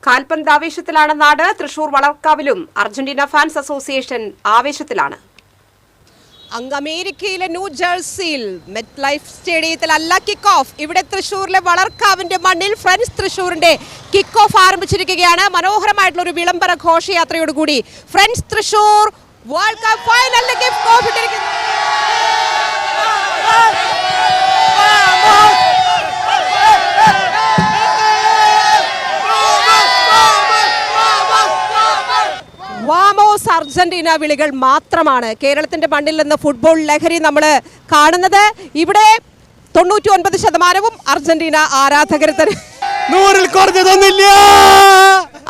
കാൽപന്ത് ആവേശത്തിലാണ് നാട്. തൃശൂർ വളർക്കാവിലും അർജന്റീന ഫാൻസ് അസോസിയേഷൻ ആവേശത്തിലാണ്. അങ്ങ് അമേരിക്കയിലെ ന്യൂ ജേഴ്സിയിൽ മെറ്റ് ലൈഫ് സ്റ്റേഡിയത്തിൽ അല്ല കിക്ക് ഓഫ്. ഇവിടെ തൃശൂരിലെ വളർക്കാവിന്റെ മണ്ണിൽ ഫ്രണ്ട്സ് തൃശൂരിന്റെ കിക്ക് ഓഫ് ആരംഭിച്ചിരിക്കുകയാണ്. മനോഹരമായിട്ടുള്ള ഒരു വിളംബര ഘോഷയാത്രയോടുകൂടി ഫ്രണ്ട്സ് തൃശൂർ വേൾഡ് കപ്പ് ഫൈനലിൽ കിക്ക് ഓഫ് ഇട്ടിരിക്കുന്നു. വാമോസ് അർജന്റീന വിളികൾ മാത്രമാണ് കേരളത്തിന്റെ മണ്ണിൽ നിന്ന് ഫുട്ബോൾ ലഹരി നമ്മൾ കാണുന്നത്. ഇവിടെ 99% അർജന്റീന ആരാധകരെ തന്നെ.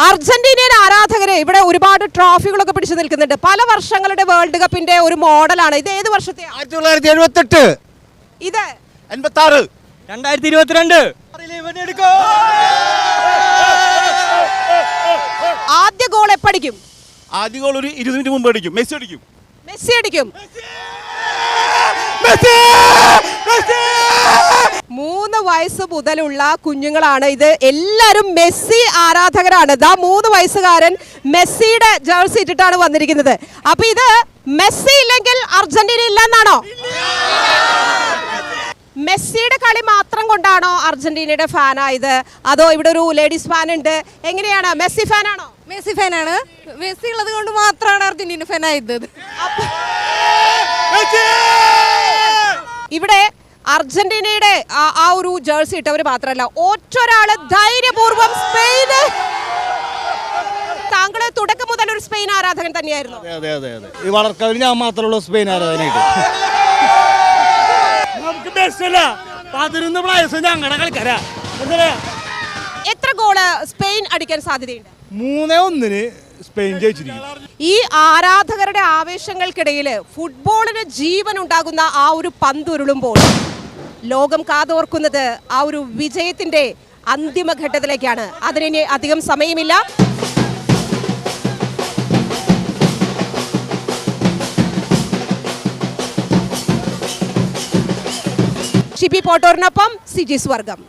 അർജന്റീനിയൻ ആരാധകരെ ഇവിടെ ഒരുപാട് ട്രോഫികളൊക്കെ പിടിച്ചു നിൽക്കുന്നുണ്ട്. പല വർഷങ്ങളുടെ വേൾഡ് കപ്പിന്റെ ഒരു മോഡലാണ് ഇത്. ഏത് വർഷത്തെ? 1978. ഇത് 86. 2022. ആദ്യ ഗോൾ എപ്പടിക്കും? ആദ്യ ഗോൾ ഒരു 20 മിനിറ്റ് മുമ്പ് അടിക്കും. മെസ്സി അടിക്കും. മെസ്സി അടിക്കും. 3 വയസ്സ് മുതലുള്ള കുഞ്ഞുങ്ങളാണ് ഇത്. എല്ലാവരും മെസ്സി ആരാധകരാണ്. 3 വയസ്സുകാരൻ മെസ്സിയുടെ ജേഴ്സി ഇട്ടിട്ടാണ് വന്നിരിക്കുന്നത്. അപ്പൊ ഇത് മെസ്സി ഇല്ലെങ്കിൽ അർജന്റീന ഇല്ലെന്നാണോ? മെസ്സിയുടെ കളി മാത്രം കൊണ്ടാണോ അർജന്റീനയുടെ ഫാനായത്? അതോ ഇവിടെ ഒരു ലേഡീസ് ഫാൻ ഉണ്ട്? എങ്ങനെയാണ്? മെസ്സി ഫാനാണോ? മെസ്സി ഫാനാണ്. മെസ്സി ഉള്ളത് കൊണ്ട് മാത്രമാണ് അർജന്റീന ഫാൻ ആയത്. ഇവിടെ അർജന്റീനയുടെ ആ ഒരു ജേഴ്സി ഇട്ടവർ മാത്രമല്ല, ഒറ്റൊരാള് ധൈര്യപൂർവ്വം സ്പെയിന്. താങ്കള് തുടക്കം മുതൽ ഒരു സ്പെയിൻ ആരാധകൻ തന്നെയായിരുന്നു? ഈ വളർക്കാവിൽ ഞാൻ മാത്രമുള്ള സ്പെയിൻ ആരാധകനായിട്ട്. എത്ര ഗോള് സ്പെയിൻ അടിക്കാൻ സാധ്യതയുണ്ട്? 3-1 സ്പെയിൻ ജയിച്ചിരിക്കും. ഈ ആരാധകരുടെ ആവേശങ്ങൾക്കിടയിൽ ഫുട്ബോളിന് ജീവൻ ഉണ്ടാകുന്ന ആ ഒരു പന്തുരുളുമ്പോൾ ലോകം കാതോർക്കുന്നത് ആ ഒരു വിജയത്തിന്റെ അന്തിമഘട്ടത്തിലേക്കാണ്. അതിനി അധികം സമയമില്ല. ഷിബി പോട്ടോറിനൊപ്പം സിജി സ്വർഗം.